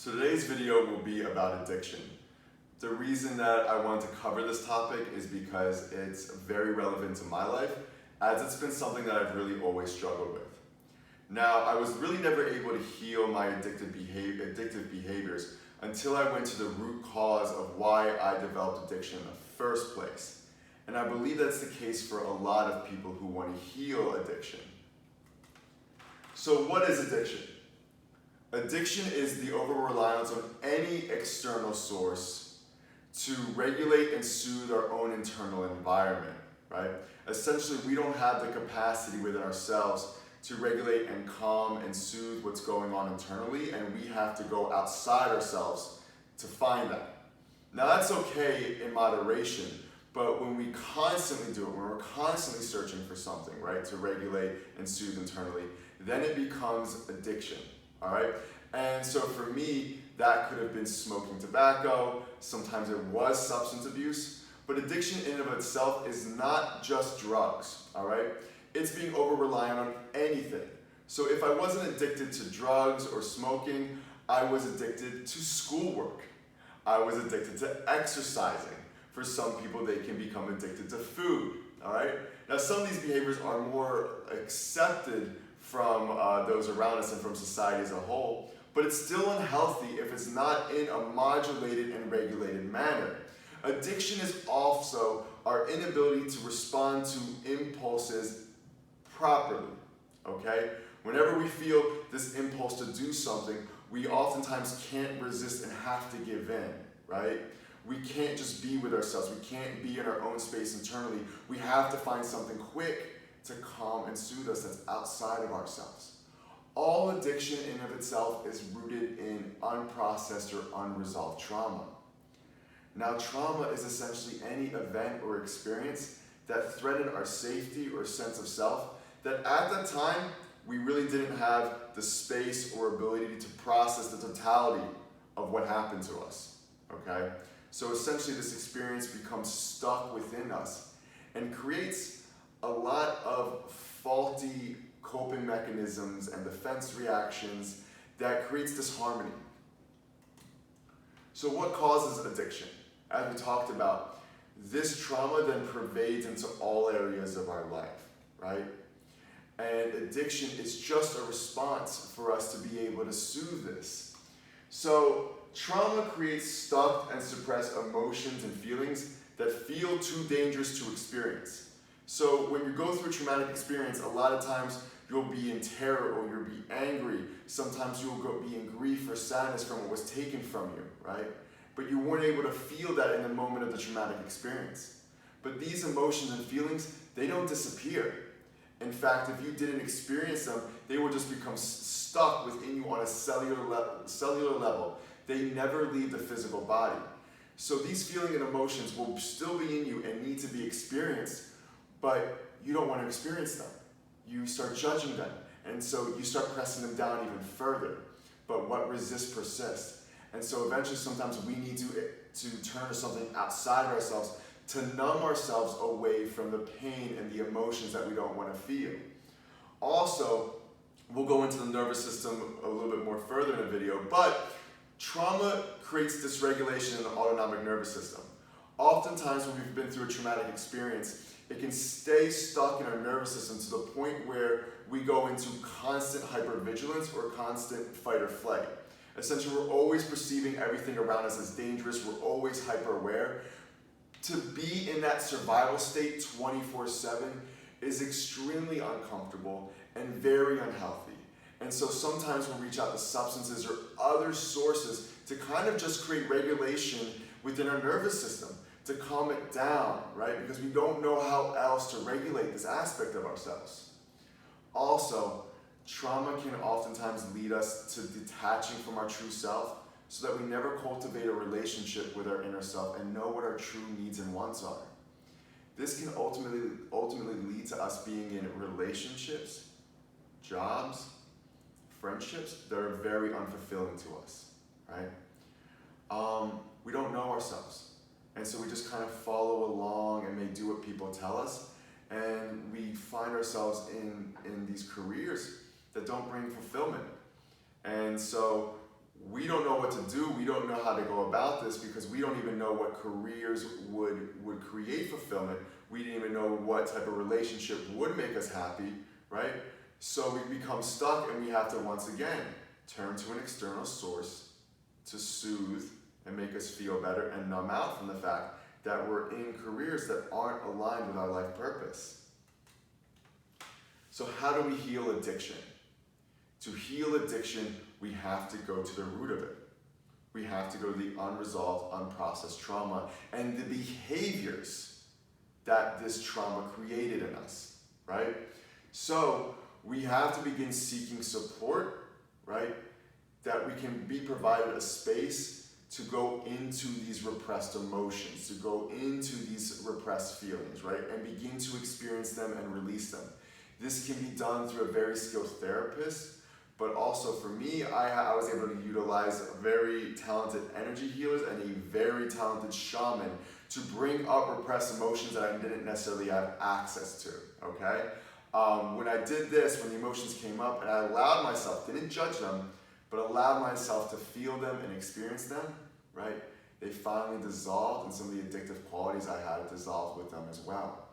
So today's video will be about addiction. The reason that I wanted to cover this topic is because it's very relevant to my life, as it's been something that I've really always struggled with. Now, I was really never able to heal my addictive behaviors until I went to the root cause of why I developed addiction in the first place. And I believe that's the case for a lot of people who want to heal addiction. So what is addiction? Addiction is the over-reliance on any external source to regulate and soothe our own internal environment, right? Essentially, we don't have the capacity within ourselves to regulate and calm and soothe what's going on internally, and we have to go outside ourselves to find that. Now, that's okay in moderation, but when we constantly do it, when we're constantly searching for something, right, to regulate and soothe internally, then it becomes addiction. All right, and so for me, that could have been smoking tobacco, sometimes it was substance abuse, but addiction in and of itself is not just drugs, all right? It's being over-reliant on anything. So if I wasn't addicted to drugs or smoking, I was addicted to schoolwork. I was addicted to exercising. For some people, they can become addicted to food, all right? Now, some of these behaviors are more accepted from those around us and from society as a whole, but it's still unhealthy if it's not in a modulated and regulated manner. Addiction is also our inability to respond to impulses properly, okay? Whenever we feel this impulse to do something, we oftentimes can't resist and have to give in, right? We can't just be with ourselves. We can't be in our own space internally. We have to find something quick to calm and soothe us that's outside of ourselves. All addiction in and of itself is rooted in unprocessed or unresolved trauma. Now, trauma is essentially any event or experience that threatened our safety or sense of self that at that time we really didn't have the space or ability to process the totality of what happened to us, okay? So essentially this experience becomes stuck within us and creates a lot of faulty coping mechanisms and defense reactions that creates disharmony. So what causes addiction? As we talked about, this trauma then pervades into all areas of our life, right? And addiction is just a response for us to be able to soothe this. So trauma creates stuck and suppressed emotions and feelings that feel too dangerous to experience. So when you go through a traumatic experience, a lot of times you'll be in terror or you'll be angry. Sometimes you'll be in grief or sadness from what was taken from you, right? But you weren't able to feel that in the moment of the traumatic experience. But these emotions and feelings, they don't disappear. In fact, if you didn't experience them, they will just become stuck within you on a cellular level. They never leave the physical body. So these feelings and emotions will still be in you and need to be experienced, but you don't want to experience them. You start judging them, and so you start pressing them down even further. But what resists persists. And so eventually sometimes we need to turn to something outside of ourselves to numb ourselves away from the pain and the emotions that we don't want to feel. Also, we'll go into the nervous system a little bit more further in the video, but trauma creates dysregulation in the autonomic nervous system. Oftentimes when we've been through a traumatic experience, it can stay stuck in our nervous system to the point where we go into constant hypervigilance or constant fight or flight. Essentially, we're always perceiving everything around us as dangerous. We're always hyper aware. To be in that survival state 24/7 is extremely uncomfortable and very unhealthy. And so sometimes we'll reach out to substances or other sources to kind of just create regulation within our nervous system, to calm it down, right? Because we don't know how else to regulate this aspect of ourselves. Also, trauma can oftentimes lead us to detaching from our true self so that we never cultivate a relationship with our inner self and know what our true needs and wants are. This can ultimately lead to us being in relationships, jobs, friendships that are very unfulfilling to us, right? We don't know ourselves. And so we just kind of follow along and may do what people tell us. And we find ourselves in these careers that don't bring fulfillment. And so we don't know what what to do, we don't know how to go about this because we don't even know what careers would create fulfillment. We didn't even know what type of relationship would make us happy, right? So we become stuck and we have to once again turn to an external source to soothe and make us feel better and numb out from the fact that we're in careers that aren't aligned with our life purpose. So how do we heal addiction? To heal addiction, we have to go to the root of it. We have to go to the unresolved, unprocessed trauma and the behaviors that this trauma created in us, right? So we have to begin seeking support, right? That we can be provided a space to go into these repressed emotions, to go into these repressed feelings, right? And begin to experience them and release them. This can be done through a very skilled therapist, but also for me, I was able to utilize very talented energy healers and a very talented shaman to bring up repressed emotions that I didn't necessarily have access to, okay? When I did this, when the emotions came up and I allowed myself, didn't judge them, but allowed myself to feel them and experience them, right? They finally dissolved and some of the addictive qualities I had dissolved with them as well.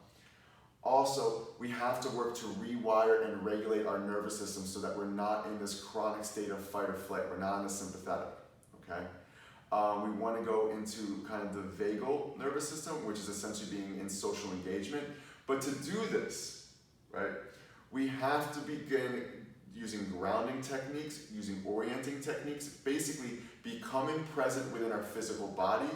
Also, we have to work to rewire and regulate our nervous system so that we're not in this chronic state of fight or flight. We're not in the sympathetic, okay? We want to go into kind of the vagal nervous system, which is essentially being in social engagement. But to do this, right, we have to begin using grounding techniques, using orienting techniques, basically becoming present within our physical body,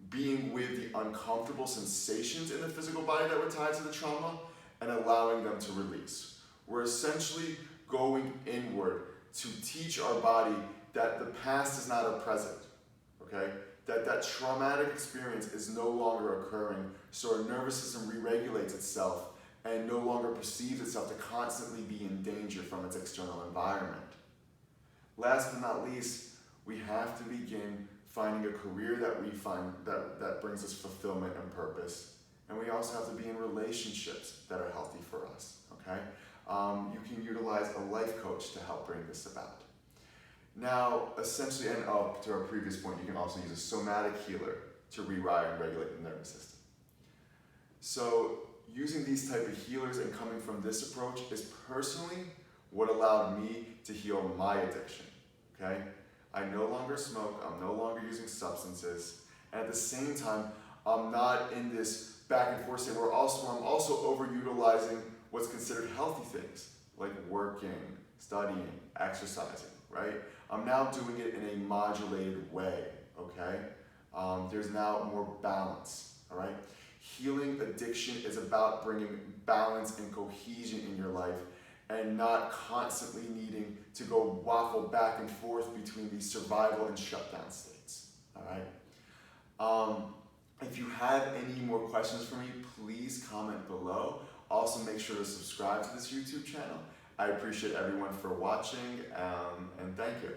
being with the uncomfortable sensations in the physical body that were tied to the trauma, and allowing them to release. We're essentially going inward to teach our body that the past is not a present, okay? That traumatic experience is no longer occurring, so our nervous system re-regulates itself and no longer perceives itself to constantly be in danger from its external environment. Last but not least, we have to begin finding a career that we find that brings us fulfillment and purpose. And we also have to be in relationships that are healthy for us, okay? You can utilize a life coach to help bring this about. Now, essentially, and up to our previous point, you can also use a somatic healer to rewire and regulate the nervous system. So, using these type of healers and coming from this approach is personally what allowed me to heal my addiction, okay? I no longer smoke, I'm no longer using substances, and at the same time, I'm not in this back and forth state where I'm also overutilizing what's considered healthy things, like working, studying, exercising, right? I'm now doing it in a modulated way, okay? There's now more balance, all right? Healing addiction is about bringing balance and cohesion in your life and not constantly needing to go waffle back and forth between these survival and shutdown states, all right? If you have any more questions for me, please comment below. Also, make sure to subscribe to this YouTube channel. I appreciate everyone for watching, and thank you.